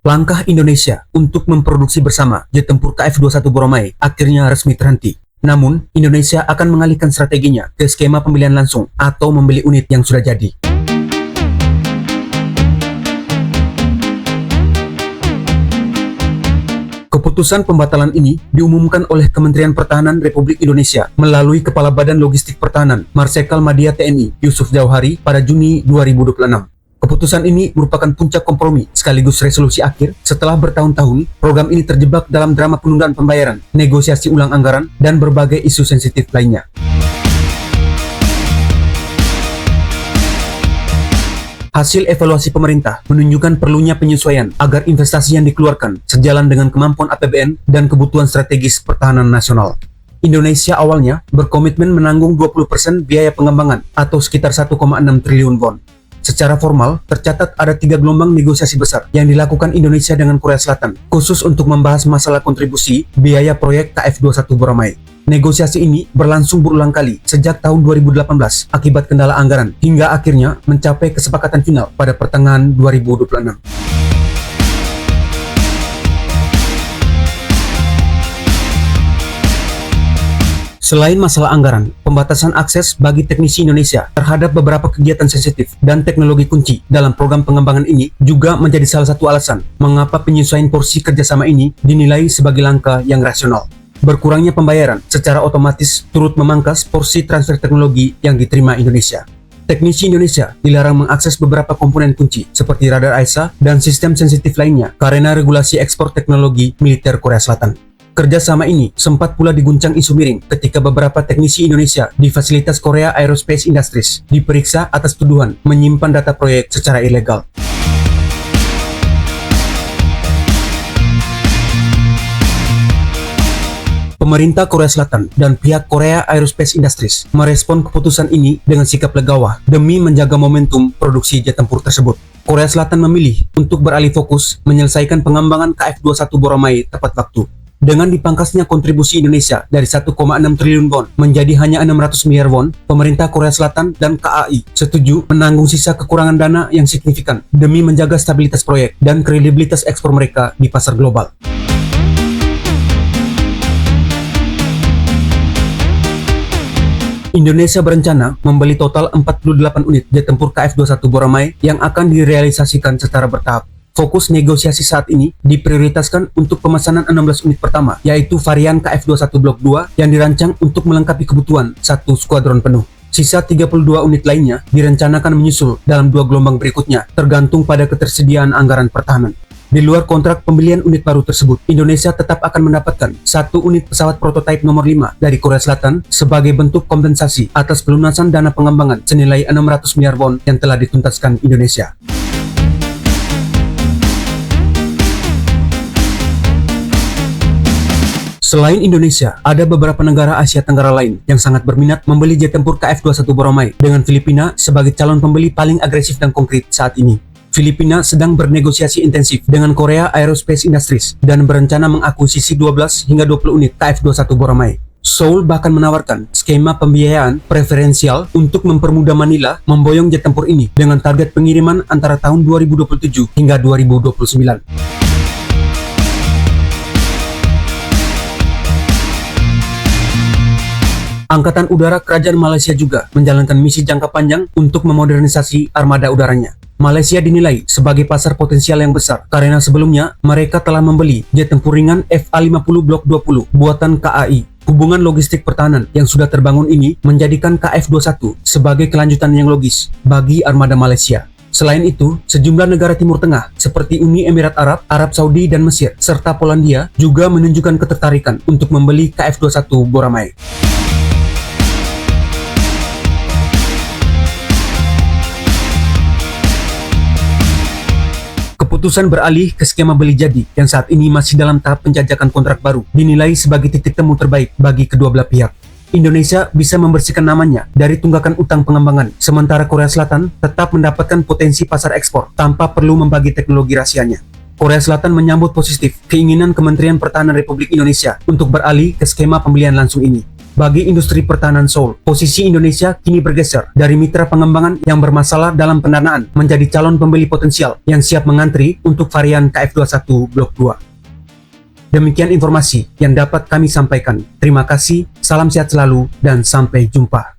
Langkah Indonesia untuk memproduksi bersama jet tempur KF-21 Boramae akhirnya resmi terhenti. Namun, Indonesia akan mengalihkan strateginya ke skema pembelian langsung atau membeli unit yang sudah jadi. Keputusan pembatalan ini diumumkan oleh Kementerian Pertahanan Republik Indonesia melalui Kepala Badan Logistik Pertahanan Marsikal Madya TNI Yusuf Jauhari pada Juni 2026. Keputusan ini merupakan puncak kompromi sekaligus resolusi akhir setelah bertahun-tahun program ini terjebak dalam drama penundaan pembayaran, negosiasi ulang anggaran, dan berbagai isu sensitif lainnya. Hasil evaluasi pemerintah menunjukkan perlunya penyesuaian agar investasi yang dikeluarkan sejalan dengan kemampuan APBN dan kebutuhan strategis pertahanan nasional. Indonesia awalnya berkomitmen menanggung 20% biaya pengembangan atau sekitar 1,6 triliun won. Secara formal, tercatat ada 3 gelombang negosiasi besar yang dilakukan Indonesia dengan Korea Selatan, khusus untuk membahas masalah kontribusi biaya proyek KF-21 Boramae. Negosiasi ini berlangsung berulang kali sejak tahun 2018 akibat kendala anggaran, hingga akhirnya mencapai kesepakatan final pada pertengahan 2026. Selain masalah anggaran, pembatasan akses bagi teknisi Indonesia terhadap beberapa kegiatan sensitif dan teknologi kunci dalam program pengembangan ini juga menjadi salah satu alasan mengapa penyesuaian porsi kerjasama ini dinilai sebagai langkah yang rasional. Berkurangnya pembayaran secara otomatis turut memangkas porsi transfer teknologi yang diterima Indonesia. Teknisi Indonesia dilarang mengakses beberapa komponen kunci seperti radar AESA dan sistem sensitif lainnya karena regulasi ekspor teknologi militer Korea Selatan. Kerjasama ini sempat pula diguncang isu miring ketika beberapa teknisi Indonesia di fasilitas Korea Aerospace Industries diperiksa atas tuduhan menyimpan data proyek secara ilegal. Pemerintah Korea Selatan dan pihak Korea Aerospace Industries merespon keputusan ini dengan sikap legawa demi menjaga momentum produksi jet tempur tersebut. Korea Selatan memilih untuk beralih fokus menyelesaikan pengembangan KF-21 Boramae tepat waktu. Dengan dipangkasnya kontribusi Indonesia dari 1,6 triliun won menjadi hanya 600 miliar won, pemerintah Korea Selatan dan KAI setuju menanggung sisa kekurangan dana yang signifikan demi menjaga stabilitas proyek dan kredibilitas ekspor mereka di pasar global. Indonesia berencana membeli total 48 unit jet tempur KF-21 Boramae yang akan direalisasikan secara bertahap. Fokus negosiasi saat ini diprioritaskan untuk pemesanan 16 unit pertama, yaitu varian KF-21 Blok 2 yang dirancang untuk melengkapi kebutuhan satu skuadron penuh. Sisa 32 unit lainnya direncanakan menyusul dalam 2 gelombang berikutnya, tergantung pada ketersediaan anggaran pertahanan. Di luar kontrak pembelian unit baru tersebut, Indonesia tetap akan mendapatkan 1 unit pesawat prototipe nomor 5 dari Korea Selatan sebagai bentuk kompensasi atas pelunasan dana pengembangan senilai 600 miliar won yang telah dituntaskan Indonesia. Selain Indonesia, ada beberapa negara Asia Tenggara lain yang sangat berminat membeli jet tempur KF-21 Boramae dengan Filipina sebagai calon pembeli paling agresif dan konkret saat ini. Filipina sedang bernegosiasi intensif dengan Korea Aerospace Industries dan berencana mengakuisisi 12 hingga 20 unit KF-21 Boramae. Seoul bahkan menawarkan skema pembiayaan preferensial untuk mempermudah Manila memboyong jet tempur ini dengan target pengiriman antara tahun 2027 hingga 2029. Angkatan Udara Kerajaan Malaysia juga menjalankan misi jangka panjang untuk memodernisasi armada udaranya. Malaysia dinilai sebagai pasar potensial yang besar karena sebelumnya mereka telah membeli jet tempur ringan FA-50 Blok 20 buatan KAI. Hubungan logistik pertahanan yang sudah terbangun ini menjadikan KF-21 sebagai kelanjutan yang logis bagi armada Malaysia. Selain itu, sejumlah negara Timur Tengah seperti Uni Emirat Arab, Arab Saudi dan Mesir, serta Polandia juga menunjukkan ketertarikan untuk membeli KF-21 Boramae. Keputusan beralih ke skema beli jadi yang saat ini masih dalam tahap penjajakan kontrak baru dinilai sebagai titik temu terbaik bagi kedua belah pihak. Indonesia bisa membersihkan namanya dari tunggakan utang pengembangan, sementara Korea Selatan tetap mendapatkan potensi pasar ekspor tanpa perlu membagi teknologi rahasianya. Korea Selatan menyambut positif keinginan Kementerian Pertahanan Republik Indonesia untuk beralih ke skema pembelian langsung ini. Bagi industri pertahanan Seoul, posisi Indonesia kini bergeser dari mitra pengembangan yang bermasalah dalam pendanaan menjadi calon pembeli potensial yang siap mengantri untuk varian KF-21 Blok 2. Demikian informasi yang dapat kami sampaikan. Terima kasih, salam sehat selalu, dan sampai jumpa.